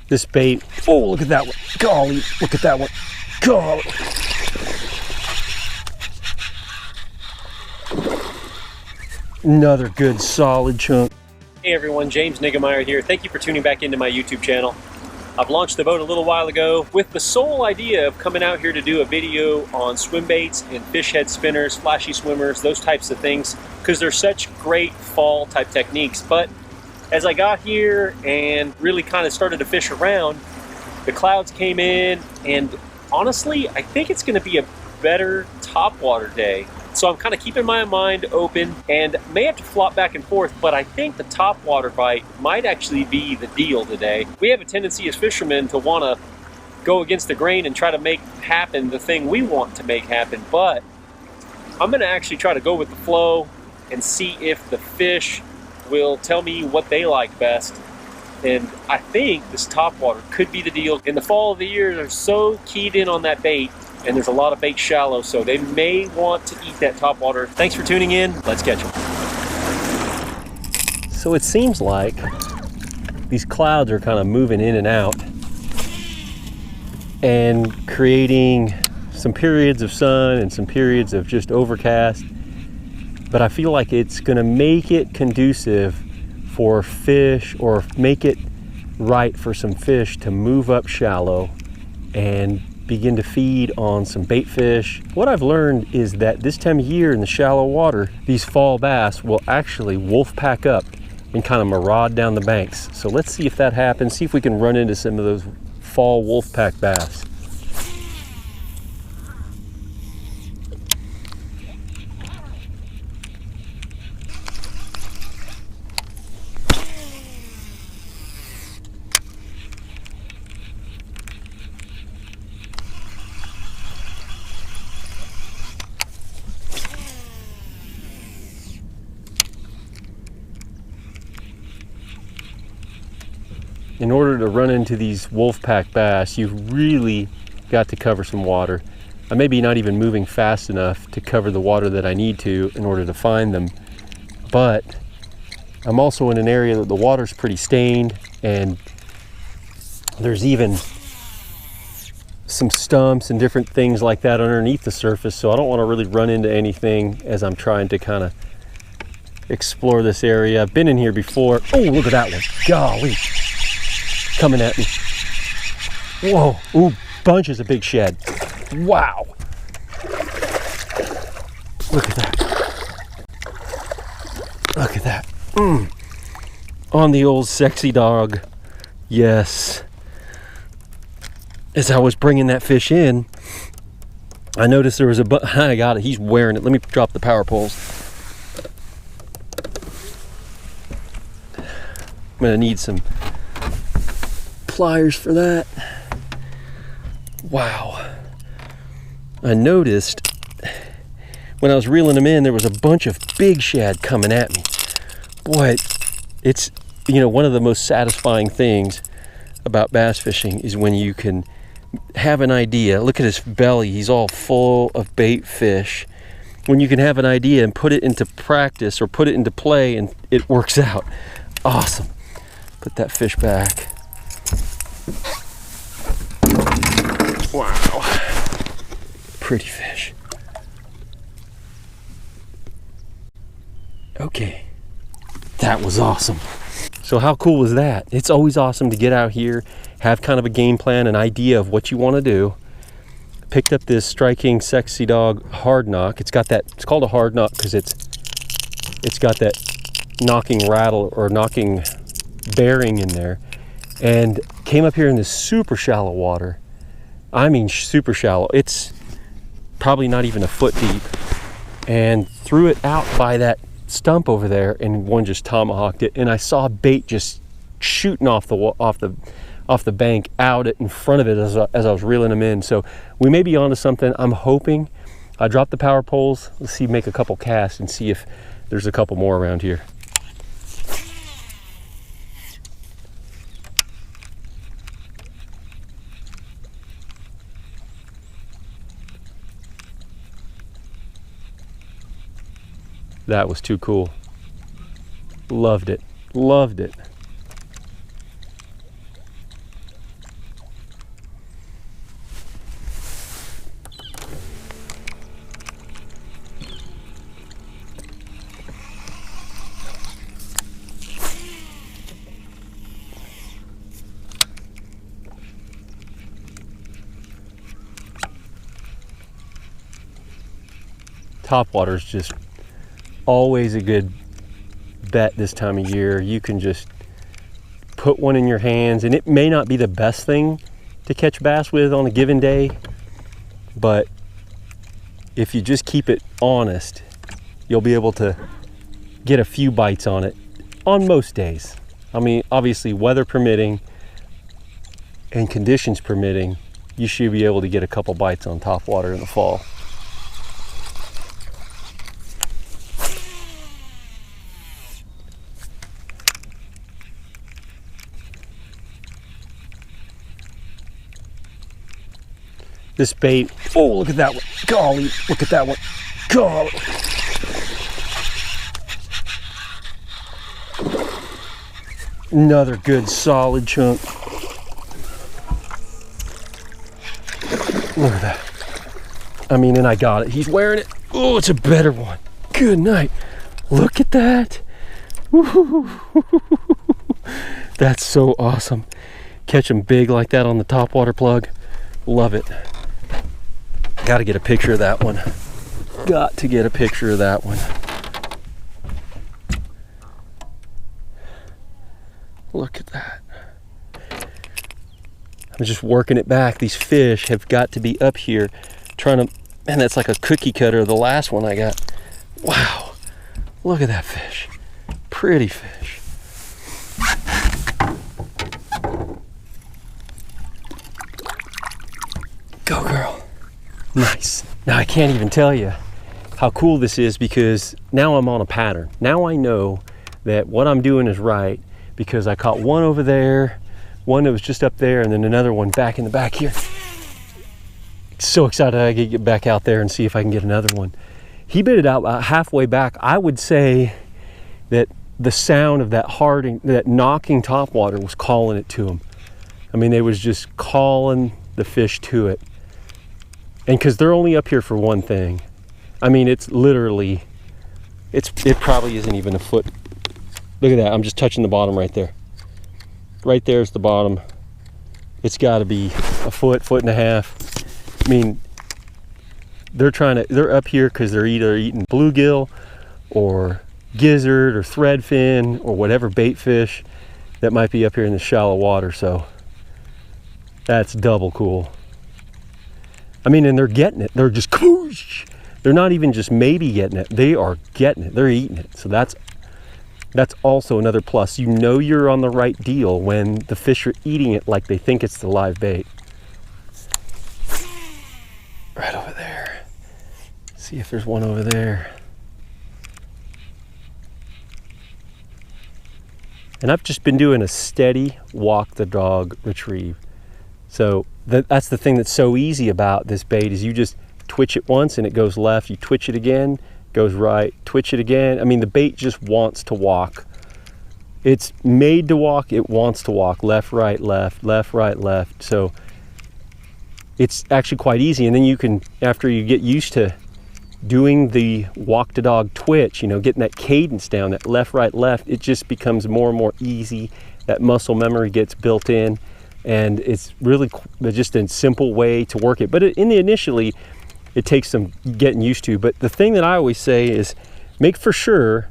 This bait, oh, look at that one. Golly, look at that one. Golly. Another good solid chunk. Hey everyone, James Niggemeyer here. Thank you for tuning back into my YouTube channel. I've launched the boat a little while ago with the sole idea of coming out here to do a video on swim baits and fish head spinners, flashy swimmers, those types of things, because they're such great fall type techniques. But as I got here and really kind of started to fish around, the clouds came in, and honestly, I think it's going to be a better topwater day. So I'm kind of keeping my mind open and may have to flop back and forth, but I think the topwater bite might actually be the deal today. We have a tendency as fishermen to want to go against the grain and try to make happen the thing we want to make happen, but I'm going to actually try to go with the flow and see if the fish will tell me what they like best. And I think this topwater could be the deal. In the fall of the year, they're so keyed in on that bait, and there's a lot of bait shallow, so they may want to eat that topwater. Thanks for tuning in. Let's catch them. So it seems like these clouds are kind of moving in and out and creating some periods of sun and some periods of just overcast. But I feel like it's going to make it conducive for fish, or make it right for some fish to move up shallow and begin to feed on some bait fish. What I've learned is that this time of year in the shallow water, these fall bass will actually wolf pack up and kind of maraud down the banks. So let's see if that happens, see if we can run into some of those fall wolf pack bass. In order to run into these wolf pack bass, you've really got to cover some water. I may be not even moving fast enough to cover the water that I need to in order to find them, but I'm also in an area that the water's pretty stained, and there's even some stumps and different things like that underneath the surface, so I don't want to really run into anything as I'm trying to kind of explore this area. I've been in here before. Oh, look at that one. Golly. Coming at me. Whoa. Ooh, bunches of big shed. Wow. Look at that. Look at that. On the old sexy Dawg. Yes. As I was bringing that fish in, I noticed there was I got it. He's wearing it. Let me drop the power poles. I'm gonna need some pliers for that. Wow. I noticed when I was reeling them in, there was a bunch of big shad coming at me. Boy, it's, you know, one of the most satisfying things about bass fishing is when you can have an idea. Look at his belly, he's all full of bait fish. When you can have an idea and put it into practice or put it into play and it works out. Awesome. Put that fish back. Wow. Pretty fish. Okay. That was awesome. So how cool was that? It's always awesome to get out here, have kind of a game plan, an idea of what you want to do. Picked up this Striking Sexy Dawg hard knock. It's got that, it's called a hard knock because it's got that knocking rattle or knocking bearing in there. And came up here in this super shallow water. I mean super shallow. It's probably not even a foot deep. And threw it out by that stump over there, and one just tomahawked it. And I saw bait just shooting off the bank out in front of it as I was reeling them in. So we may be onto something. I'm hoping. I dropped the power poles. Let's see, make a couple casts and see if there's a couple more around here. That was too cool. Loved it. Loved it. Topwater is just always a good bet this time of year. You can just put one in your hands, and it may not be the best thing to catch bass with on a given day, but if you just keep it honest, you'll be able to get a few bites on it on most days. I mean, obviously weather permitting and conditions permitting, you should be able to get a couple bites on topwater in the fall. This bait, oh, look at that one. Golly, look at that one. Golly. Another good solid chunk. Look at that. I mean, and I got it. He's wearing it. Oh, it's a better one. Good night. Look at that. Woo-hoo. That's so awesome. Catch them big like that on the topwater plug. Love it. Got to get a picture of that one. Got to get a picture of that one. Look at that. I'm just working it back. These fish have got to be up here trying to, man, that's like a cookie cutter of the last one I got. Wow. Look at that fish. Pretty fish. Go, girl. Nice. Now I can't even tell you how cool this is, because now I'm on a pattern. Now I know that what I'm doing is right, because I caught one over there, one that was just up there, and then another one back in the back here. So excited I could get back out there and see if I can get another one. He bit it out about halfway back. I would say that the sound of that that knocking topwater was calling it to him. I mean, they was just calling the fish to it. And because they're only up here for one thing. I mean, it's literally, it probably isn't even a foot. Look at that, I'm just touching the bottom right there. Right there's the bottom. It's gotta be a foot, foot and a half. I mean, they're up here because they're either eating bluegill or gizzard or threadfin or whatever bait fish that might be up here in the shallow water. So that's double cool. I mean, and they're getting it. They're just, they're not even just maybe getting it. They are getting it. They're eating it. So that's also another plus. You know you're on the right deal when the fish are eating it like they think it's the live bait. Right over there. See if there's one over there. And I've just been doing a steady walk the dog retrieve. So that's the thing that's so easy about this bait, is you just twitch it once and it goes left, you twitch it again, goes right, twitch it again. I mean, the bait just wants to walk. It's made to walk, it wants to walk left, right, left, left, right, left. So it's actually quite easy. And then you can, after you get used to doing the walk the dog twitch, you know, getting that cadence down, that left, right, left, it just becomes more and more easy. That muscle memory gets built in. And it's really just a simple way to work it. But initially, it takes some getting used to. But the thing that I always say is make for sure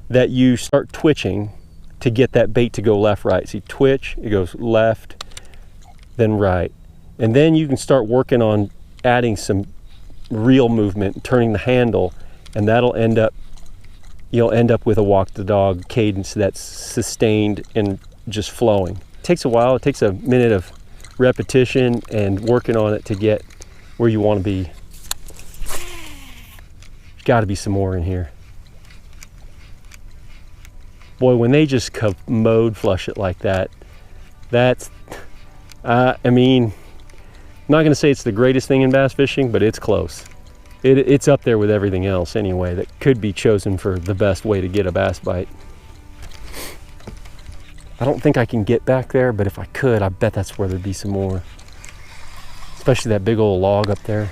that you start twitching to get that bait to go left, right. See, twitch, it goes left, then right. And then you can start working on adding some real movement, turning the handle, and that'll end up, you'll end up with a walk the dog cadence that's sustained and just flowing. It takes a while. It takes a minute of repetition and working on it to get where you want to be. There's got to be some more in here. Boy, when they just commode flush it like that, that's, I mean, I'm not going to say it's the greatest thing in bass fishing, but it's close. It's up there with everything else anyway that could be chosen for the best way to get a bass bite. I don't think I can get back there, but if I could, I bet that's where there'd be some more. Especially that big old log up there.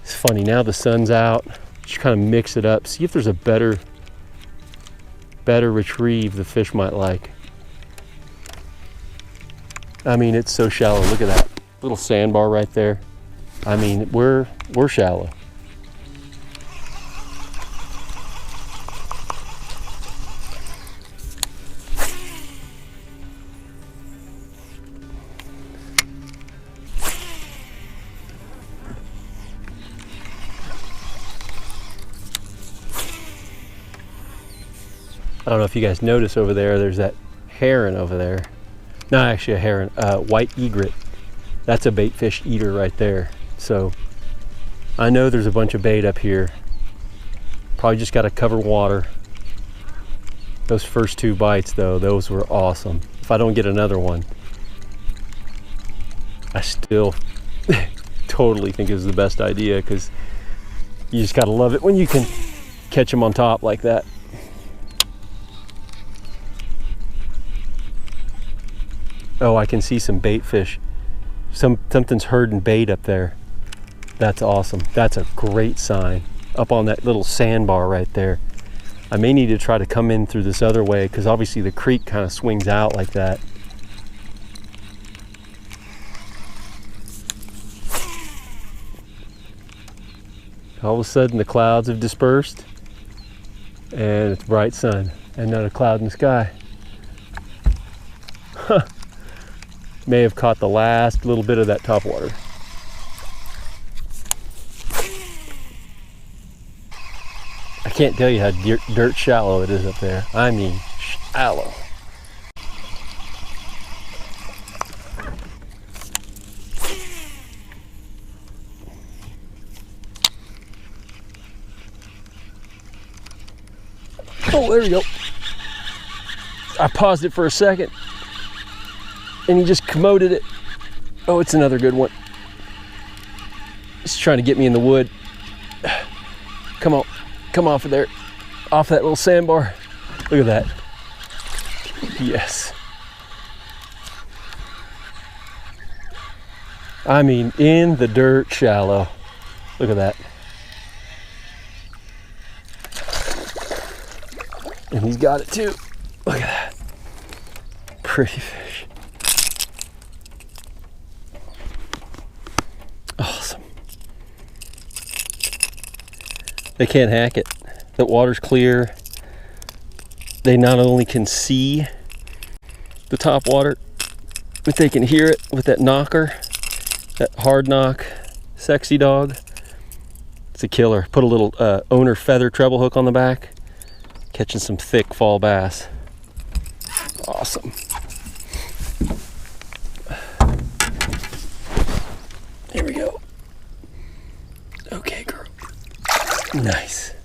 It's funny, now the sun's out, just kind of mix it up. See if there's a better retrieve the fish might like. I mean, it's so shallow, look at that. Little sandbar right there. I mean, we're shallow. I don't know if you guys notice over there, there's that heron over there. Not actually a heron, white egret. That's a bait fish eater right there. So I know there's a bunch of bait up here. Probably just got to cover water. Those first 2 bites though, those were awesome. If I don't get another one, I still totally think it was the best idea, because you just got to love it when you can catch them on top like that. Oh, I can see some bait fish. Something's herding bait up there. That's awesome. That's a great sign. Up on that little sandbar right there. I may need to try to come in through this other way, because obviously the creek kind of swings out like that. All of a sudden the clouds have dispersed and it's bright sun and not a cloud in the sky. Huh. May have caught the last little bit of that topwater. I can't tell you how dirt shallow it is up there. I mean, shallow. Oh, there we go. I paused it for a second and he just commoded it. Oh, it's another good one. He's trying to get me in the wood. Come on, come off of there. Off that little sandbar. Look at that. Yes. I mean, in the dirt shallow. Look at that. And he's got it too. Look at that. Pretty fish. Awesome. They can't hack it. The water's clear. They not only can see the top water, but they can hear it with that knocker, that hard knock, sexy dog. It's a killer. Put a little owner feather treble hook on the back. Catching some thick fall bass. Awesome. Here we go. Okay, girl. Nice.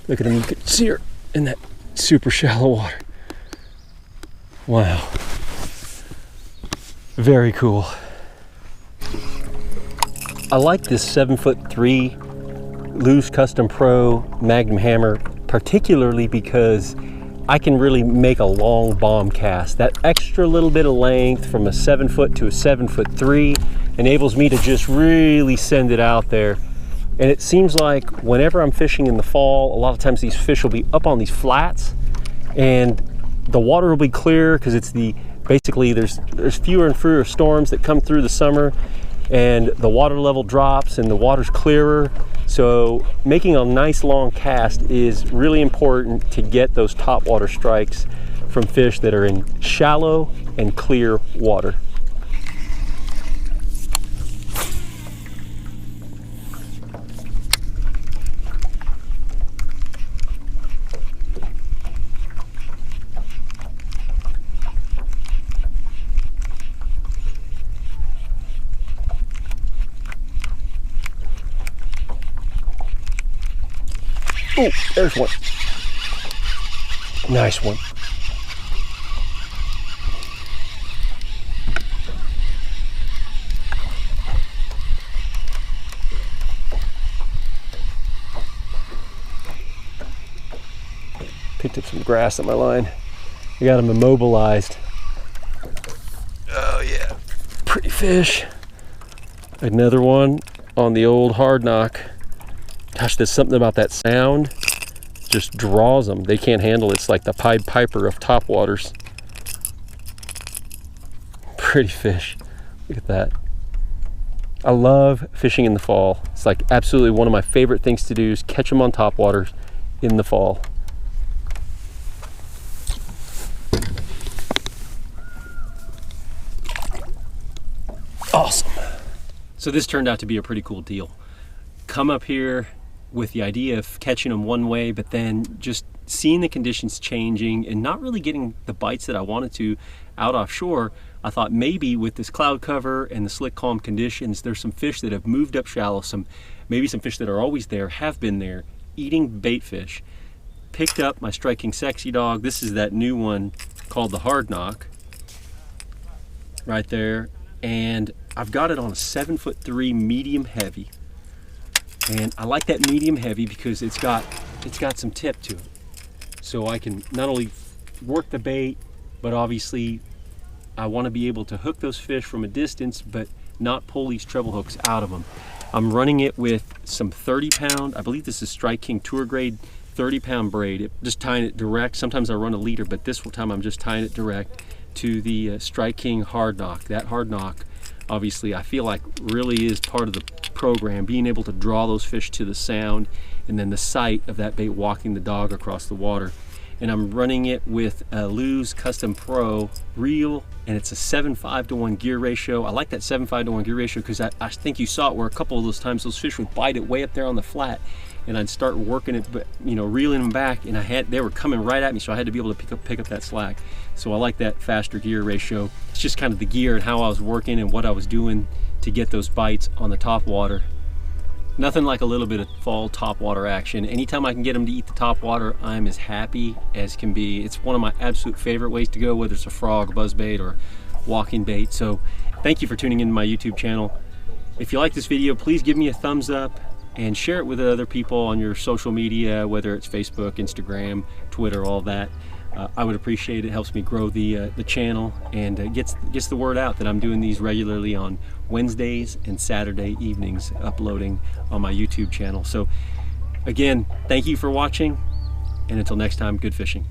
Look at him. You could see her in that super shallow water. Wow. Very cool. I like this 7'3" Loose Custom Pro Magnum hammer, particularly because I can really make a long bomb cast. That extra little bit of length from a 7 foot to a 7'3" enables me to just really send it out there. And it seems like whenever I'm fishing in the fall, a lot of times these fish will be up on these flats and the water will be clear because it's basically there's fewer and fewer storms that come through the summer and the water level drops and the water's clearer. So making a nice long cast is really important to get those top water strikes from fish that are in shallow and clear water. Oh, there's one. Nice one. Picked up some grass on my line. I got him immobilized. Oh yeah, pretty fish. Another one on the old hard knock. Gosh, there's something about that sound just draws them. They can't handle it. It's like the Pied Piper of topwaters. Pretty fish. Look at that. I love fishing in the fall. It's like absolutely one of my favorite things to do is catch them on topwater in the fall. Awesome. So this turned out to be a pretty cool deal. Come up here with the idea of catching them one way, but then just seeing the conditions changing and not really getting the bites that I wanted to out offshore. I thought maybe with this cloud cover and the slick calm conditions, there's some fish that have moved up shallow, maybe some fish that are always there, have been there, eating bait fish. Picked up my Striking Sexy Dog. This is that new one called the Hard Knock right there. And I've got it on a 7'3" medium heavy. And I like that medium heavy because it's got some tip to it. So I can not only work the bait, but obviously I want to be able to hook those fish from a distance, but not pull these treble hooks out of them. I'm running it with some 30-pound, I believe this is Strike King Tour Grade 30-pound braid. Just tying it direct. Sometimes I run a leader, but this time I'm just tying it direct to the Strike King Hard Knock. That Hard Knock, obviously, I feel like really is part of the program, being able to draw those fish to the sound and then the sight of that bait walking the dog across the water. And I'm running it with a Lew's Custom Pro reel, and it's a 7:5 gear ratio. I like that 7:5 gear ratio because I think you saw it where a couple of those times those fish would bite it way up there on the flat, and I'd start working it, but reeling them back, and they were coming right at me, so I had to be able to pick up that slack. So I like that faster gear ratio. It's just kind of the gear and how I was working and what I was doing to get those bites on the top water. Nothing like a little bit of fall topwater action. Anytime I can get them to eat the topwater, I'm as happy as can be. It's one of my absolute favorite ways to go, whether it's a frog, buzzbait, or walking bait. So thank you for tuning into my YouTube channel. If you like this video, please give me a thumbs up and share it with other people on your social media, whether it's Facebook, Instagram, Twitter, all that. I would appreciate it. It helps me grow the channel and gets the word out that I'm doing these regularly on Wednesdays and Saturday evenings, uploading on my YouTube channel. So again, thank you for watching, and until next time, good fishing.